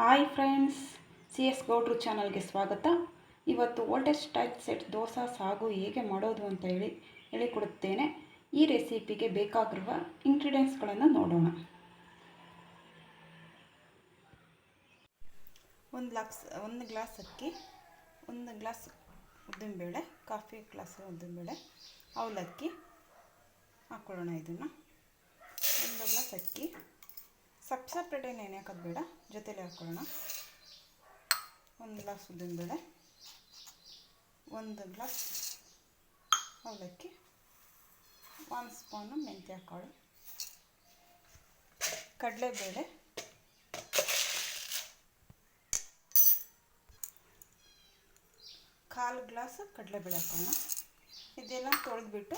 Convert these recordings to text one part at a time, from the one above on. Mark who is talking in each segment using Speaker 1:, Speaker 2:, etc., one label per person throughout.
Speaker 1: Hi friends, C S ಗೌಡ್ರು ಚಾನಲ್ಗೆ ಸ್ವಾಗತ. ಇವತ್ತು ವೋಲ್ಟೇಜ್ ಟೈಪ್ ಸೆಟ್ ದೋಸೆ ಸಾಗು ಹೇಗೆ ಮಾಡೋದು ಅಂತ ಹೇಳಿಕೊಡುತ್ತೇನೆ. ಈ ರೆಸಿಪಿಗೆ ಬೇಕಾಗಿರುವ ಇಂಗ್ರೀಡಿಯೆಂಟ್ಸ್ಗಳನ್ನು ನೋಡೋಣ. ಒಂದು ಗ್ಲಾಸ್ ಅಕ್ಕಿ, ಒಂದು ಗ್ಲಾಸ್ ಉದ್ದಿನಬೇಳೆ, ಕಾಫಿ ಗ್ಲಾಸ್ ಉದ್ದಿನಬೇಳೆ, ಅವಲಕ್ಕಿ ಹಾಕ್ಕೊಳ್ಳೋಣ. ಇದನ್ನು ಒಂದು ಗ್ಲಾಸ್ ಅಕ್ಕಿ ಸಪ್ರೇಟ್ ಏನು ಹಾಕೋದು ಬೇಡ, ಜೊತೆಲೆ ಹಾಕ್ಕೊಳ್ಳೋಣ. ಒಂದು ಗ್ಲಾಸ್ ಉದ್ದಿನಬೇಳೆ, ಒಂದು ಗ್ಲಾಸ್ ಅವಲಕ್ಕಿ, 1 ಸ್ಪೂನು ಮೆಂತ್ಯ ಕಾಳು, ಕಡಲೆಬೇಳೆ, ಕಾಲು ಗ್ಲಾಸ್ ಕಡಲೆಬೇಳೆ ಹಾಕೋಣ. ಇದೆಲ್ಲ ತೊಳೆದ್ಬಿಟ್ಟು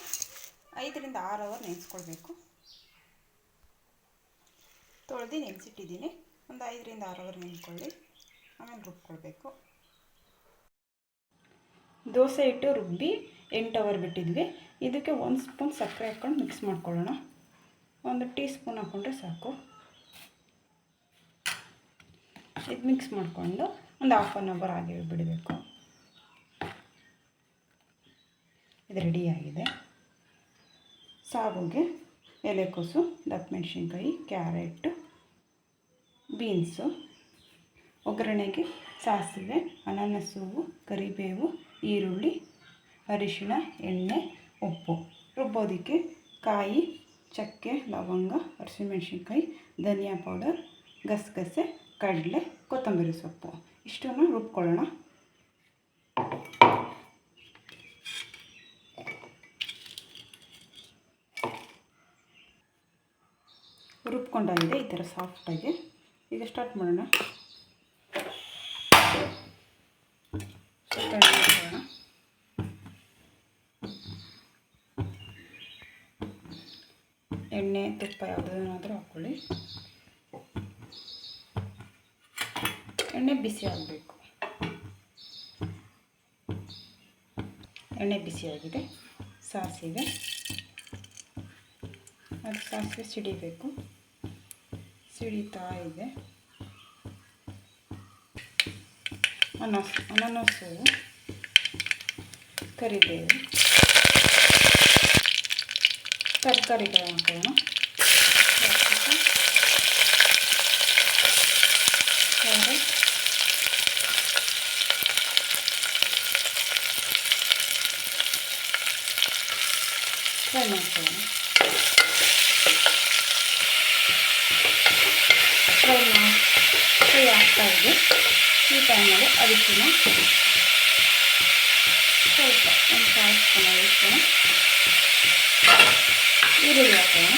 Speaker 1: 5 ರಿಂದ 6 ಅವರ್ ನೆನೆಸ್ಕೊಳ್ಬೇಕು. ತೊಳೆದು ನೆನೆಸಿಟ್ಟಿದ್ದೀನಿ. ಒಂದು 5 ರಿಂದ 6 ಅವರ್ ನೆನೆಸ್ಕೊಳ್ಳಿ, ಆಮೇಲೆ ರುಬ್ಕೊಳ್ಬೇಕು. ದೋಸೆ ಹಿಟ್ಟು ರುಬ್ಬಿ 8 ಅವರ್ ಬಿಟ್ಟಿದ್ವಿ. ಇದಕ್ಕೆ 1 ಸ್ಪೂನ್ ಸಕ್ಕರೆ ಹಾಕ್ಕೊಂಡು ಮಿಕ್ಸ್ ಮಾಡ್ಕೊಳ್ಳೋಣ. 1 ಟೀ ಸ್ಪೂನ್ ಹಾಕ್ಕೊಂಡ್ರೆ ಸಾಕು. ಇದು ಮಿಕ್ಸ್ ಮಾಡಿಕೊಂಡು ಒಂದು ½ ಅನ್ ಅವರ್ ಹಾಗೆ ಬಿಡಬೇಕು. ಇದು ರೆಡಿಯಾಗಿದೆ. ಸಾಗುಗೆ ಎಲೆಕೋಸು, ದಪ್ಪಮೆಣಸಿನ್ಕಾಯಿ, ಕ್ಯಾರೆಟು, ಬೀನ್ಸು, ಒಗ್ಗರಣೆಗೆ ಸಾಸಿವೆ, ಅನಾನಸ್ ಹೂವು, ಕರಿಬೇವು, ಈರುಳ್ಳಿ, ಅರಿಶಿಣ, ಎಣ್ಣೆ, ಉಪ್ಪು. ರುಬ್ಬೋದಕ್ಕೆ ಕಾಯಿ, ಚಕ್ಕೆ, ಲವಂಗ, ಹಸಿಮೆಣಸಿನ್ಕಾಯಿ, ಧನಿಯಾ ಪೌಡರ್, ಗಸಗಸೆ, ಕಡಲೆ, ಕೊತ್ತಂಬರಿ ಸೊಪ್ಪು ಇಷ್ಟನ್ನು ರುಬ್ಕೊಳ್ಳೋಣ. ರುಬ್ಕೊಂಡಾಗಿದೆ, ಈ ಥರ ಸಾಫ್ಟಾಗಿ. ಈಗ ಸ್ಟಾರ್ಟ್ ಮಾಡೋಣ. ಎಣ್ಣೆ, ತುಪ್ಪ ಯಾವುದಾದ್ರೂ ಹಾಕ್ಕೊಳ್ಳಿ. ಎಣ್ಣೆ ಬಿಸಿ ಆಗಬೇಕು. ಎಣ್ಣೆ ಬಿಸಿಯಾಗಿದೆ. ಸಾಸಿವೆ, ಅದು ಸಾಸಿವೆ ಸಿಡಿಬೇಕು. ಸಿಡಿತಾ ಇದೆ. ಅನಾನಸ್ ಹೂವು, ಕರಿಬೇವು, ತರಕಾರಿಗಳು ಹಾಕೋಣ. ಕ್ಯಾರೆಟ್, ಫ್ರೈ ಮಾಡ್ಕೊಳ್ಳೋಣ. ಫ್ರೈ ಆಗ್ತಾ ಇದೆ. ಈ ಟೈಮಲ್ಲಿ ಅರಿಶಿನ ಸ್ವಲ್ಪ, ಒಂದು 1/2 ಸ್ಪೂನ್ ಅರಿಶಿನ, ಈರುಳ್ಳಿ ಹಾಕೋಣ.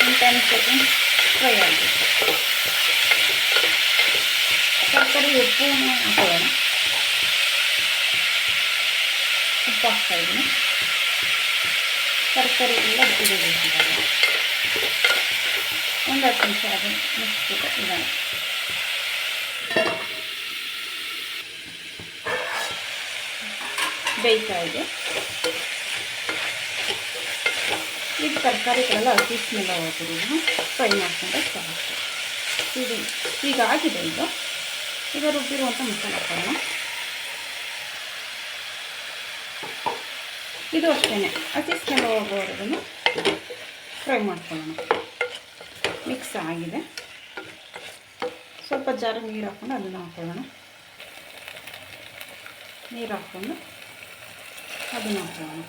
Speaker 1: ಒಂದು 10 ಸೆಕೆಂಡ್ ಫ್ರೈ ಆಗಬೇಕು. ತರಕಾರಿ ಉಪ್ಪು ಹಾಕೋಣ. ಉಪ್ಪು ಹಾಕ್ತಾ ಇದ್ದೀನಿ. ತರಕಾರಿ ಎಲ್ಲ ಬಿಟ್ಟಿರಬೇಕು. ಒಂದು 10 ನಿಮಿಷ ಅದು ಮುಗಿಸ್ಬಿಟ್ಟು ಇದಾನೆ. ಬೇಯ್ತಾ ಇದೆ. ಈಗ ತರಕಾರಿಗಳೆಲ್ಲ ಹಸಿ ಸ್ಮೆಲ್ ಹೋಗೋದು ಫ್ರೈ ಮಾಡ್ಕೊಂಡ್ರೆ ಸಾಕು. ಈಗ ಆಗಿದೆ. ಈಗ ರುಬ್ಬಿರುವಂಥ ಮಸಾಲೆ ಹಾಕೋಣ. ಇದು ಅಷ್ಟೇ, ಹಸಿ ಸ್ಮೆಲ್ ಹೋಗೋವರೆಗೂ ಫ್ರೈ ಮಾಡ್ಕೊಳ್ಳೋಣ. ಮಿಕ್ಸ್ ಆಗಿದೆ. ಸ್ವಲ್ಪ ಜಾರಿಗೆ ನೀರು ಹಾಕ್ಕೊಂಡು ಅದನ್ನು ಹಾಕೊಳ್ಳೋಣ. ನೀರು ಹಾಕ್ಕೊಂಡು ಅದನ್ನು ಹಾಕೊಳ್ಳೋಣ.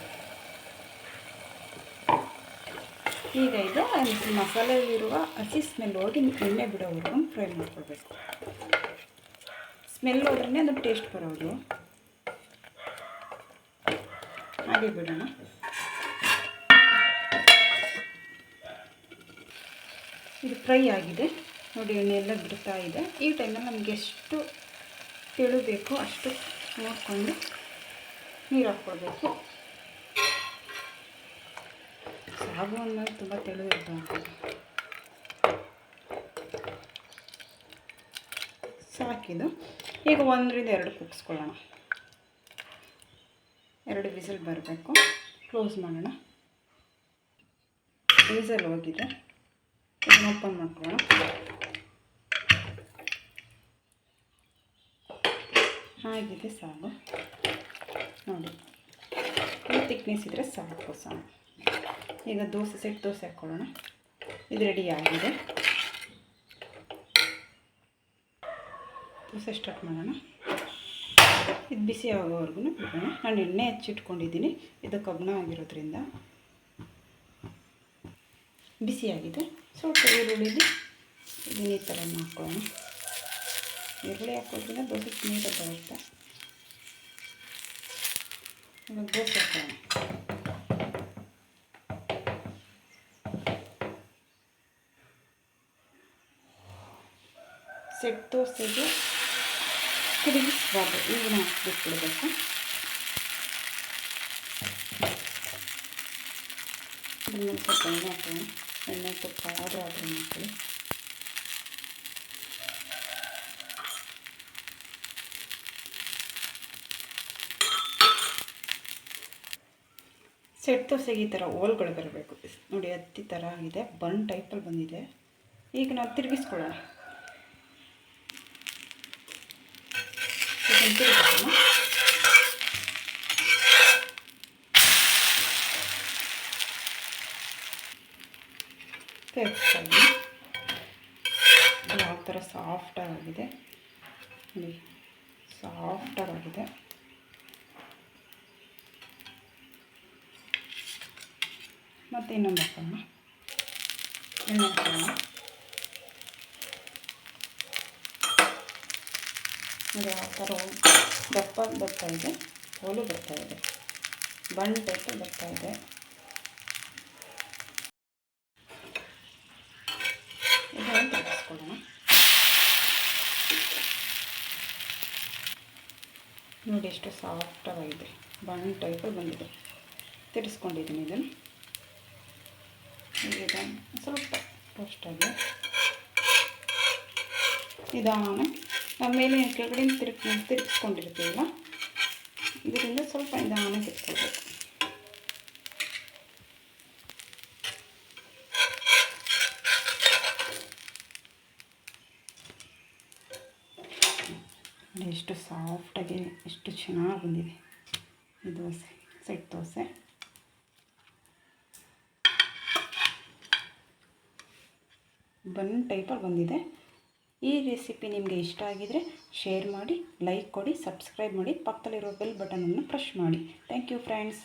Speaker 1: ಈಗ ಇದು ಮಸಾಲೆಯಲ್ಲಿರುವ ಹಸಿ ಸ್ಮೆಲ್ ಹೋಗಿ ಎಣ್ಣೆ ಬಿಡೋವರೆಗೂ ಫ್ರೈ ಮಾಡ್ಕೊಳ್ಬೇಕು. ಸ್ಮೆಲ್ ಹೋದ್ರೇ ಅದು ಟೇಸ್ಟ್ ಬರೋದು. ಹಾಗೆ ಬಿಡೋಣ. ಇದು ಫ್ರೈ ಆಗಿದೆ ನೋಡಿ, ಎಣ್ಣೆ ಎಲ್ಲ ಬಿಡ್ತಾ ಇದೆ. ಈ ಟೈಮಲ್ಲಿ ನಮಗೆ ಎಷ್ಟು ತೆಳು ಬೇಕೋ ಅಷ್ಟು ನೋಡಿಕೊಂಡು ನೀರು ಹಾಕ್ಕೊಳ್ಬೇಕು. ಸಾಗು ಅನ್ನೋದು ತುಂಬ ತೆಳು ಇರ್ತವೆ. ಸಾಕಿದು. ಈಗ 1 ರಿಂದ 2 ಕುದಿಸ್ಕೊಳ್ಳೋಣ. 2 ವಿಸಿಲ್ ಬರಬೇಕು. ಕ್ಲೋಸ್ ಮಾಡೋಣ. ವಿಸಲ್ ಹೋಗಿದೆ. ಇದನ್ನು ಓಪನ್ ಮಾಡ್ಕೊಳ್ಳೋಣ. ಆಗಿದೆ ಸಾಕು ನೋಡಿ, ಈ ತಿಕ್ನೆಸ್ ಇದ್ದರೆ ಸಾಕು ಸಾಕು. ಈಗ ಸೆಟ್ ದೋಸೆ ಹಾಕ್ಕೊಳ್ಳೋಣ. ಇದು ರೆಡಿ ಆಗಿದೆ. ದೋಸೆ ಸ್ಟಾರ್ಟ್ ಮಾಡೋಣ. ಇದು ಬಿಸಿ ಆಗೋವರೆಗೂ ಬಿಡೋಣ. ನಾನು ಎಣ್ಣೆ ಹಚ್ಚಿಟ್ಕೊಂಡಿದ್ದೀನಿ. ಇದು ಕಬ್ಬಣ ಆಗಿರೋದ್ರಿಂದ ಬಿಸಿಯಾಗಿದೆ. ಸ್ವಲ್ಪ ಈರುಳ್ಳಿಲಿ ಇದನ್ನ ಈ ಥರ ಹಾಕ್ಕೊಳ್ಳೋಣ. ಈರುಳ್ಳಿ ಹಾಕೋದ್ರಿಂದ ದೋಸೆ ನೀಟಾಗಿ ಬರುತ್ತೆ. ಇವಾಗ ದೋಸೆ ಹಾಕೋಣ. ಸೆಟ್ ದೋಸೆಗೆ ತಿರುಗಿಸ್ಬಾರ್ದು, ಈಗಿನ ಹಾಕ್ಬಿಟ್ಬಿಡ್ಬೇಕು. ಇದನ್ನು ಸ್ವಲ್ಪ ಎಣ್ಣೆ ಹಾಕೋಣ. ಎಣ್ಣೆ ತುಪ್ಪ ಆದರೂ ಹಾಕೊಳ್ಳಿ. ಸೆಟ್ ದೋಸೆಗೆ ಈ ಥರ ಹೋಲ್ಗಳು ಬರಬೇಕು ನೋಡಿ. ಹತ್ತಿ ಥರ ಆಗಿದೆ, ಬನ್ ಟೈಪಲ್ಲಿ ಬಂದಿದೆ. ಈಗ ನಾವು ತಿರುಗಿಸ್ಕೊಳ್ಳೋಣ. ಇದನ್ನು ತಿರುಗಿಸೋಣ. ತಿರುಗಿಸ್ಕೊಳ್ಳಿ. ಯಾವ ಥರ ಸಾಫ್ಟಾಗಿದೆ ನೋಡಿ, ಸಾಫ್ಟಾಗಿದೆ. ಮತ್ತು ಇನ್ನೊಂದು ಹಾಕೋಣ. ಎಣ್ಣೆ ಹಾಕೋಣ. ನೋಡಿ ಯಾವ ಥರ ದಪ್ಪ ಬರ್ತಾಯಿದೆ, ಹೋಲು ಬರ್ತಾಯಿದೆ, ಬಣ್ಣ ಟೈಪ್ ಬರ್ತಾಯಿದೆ. ಇದನ್ನು ತಿರುಗಿಸ್ಕೊಳ್ಳೋಣ. ನೋಡಿ ಎಷ್ಟು ಸಾಫ್ಟಾಗಿದೆ, ಬಣ್ಣ ಟೈಪಲ್ಲಿ ಬಂದಿದೆ. ತಿರ್ಸ್ಕೊಂಡಿದ್ದೀನಿ ಇದನ್ನು. ಈಗ ಸ್ವಲ್ಪ ರೋಸ್ಟಾಗಿ ನಿಧಾನ ನಾವು ಮೇಲೆ ಕೆಳಗಡೆ ತಿರುಗಿಸ್ಕೊಂಡಿರ್ತೀವಲ್ಲ, ಇದರಿಂದ ಸ್ವಲ್ಪ ನಿಧಾನ ತಿರ್ಸ್ಕೊಳ್ಬೇಕು. ಎಷ್ಟು ಸಾಫ್ಟಾಗಿ ಎಷ್ಟು ಚೆನ್ನಾಗಿ ಬಂದಿದೆ ಈ ದೋಸೆ, ಸೆಟ್ ದೋಸೆ. ಬನ್ ಟೈಪಲ್ಲಿ ಬಂದಿದೆ. ಈ ರೆಸಿಪಿ ನಿಮಗೆ ಇಷ್ಟ ಆಗಿದರೆ ಶೇರ್ ಮಾಡಿ, ಲೈಕ್ ಕೊಡಿ, ಸಬ್ಸ್ಕ್ರೈಬ್ ಮಾಡಿ, ಪಕ್ಕದಲ್ಲಿರೋ ಬೆಲ್ ಬಟನನ್ನು ಪ್ರೆಸ್ ಮಾಡಿ. Thank you friends.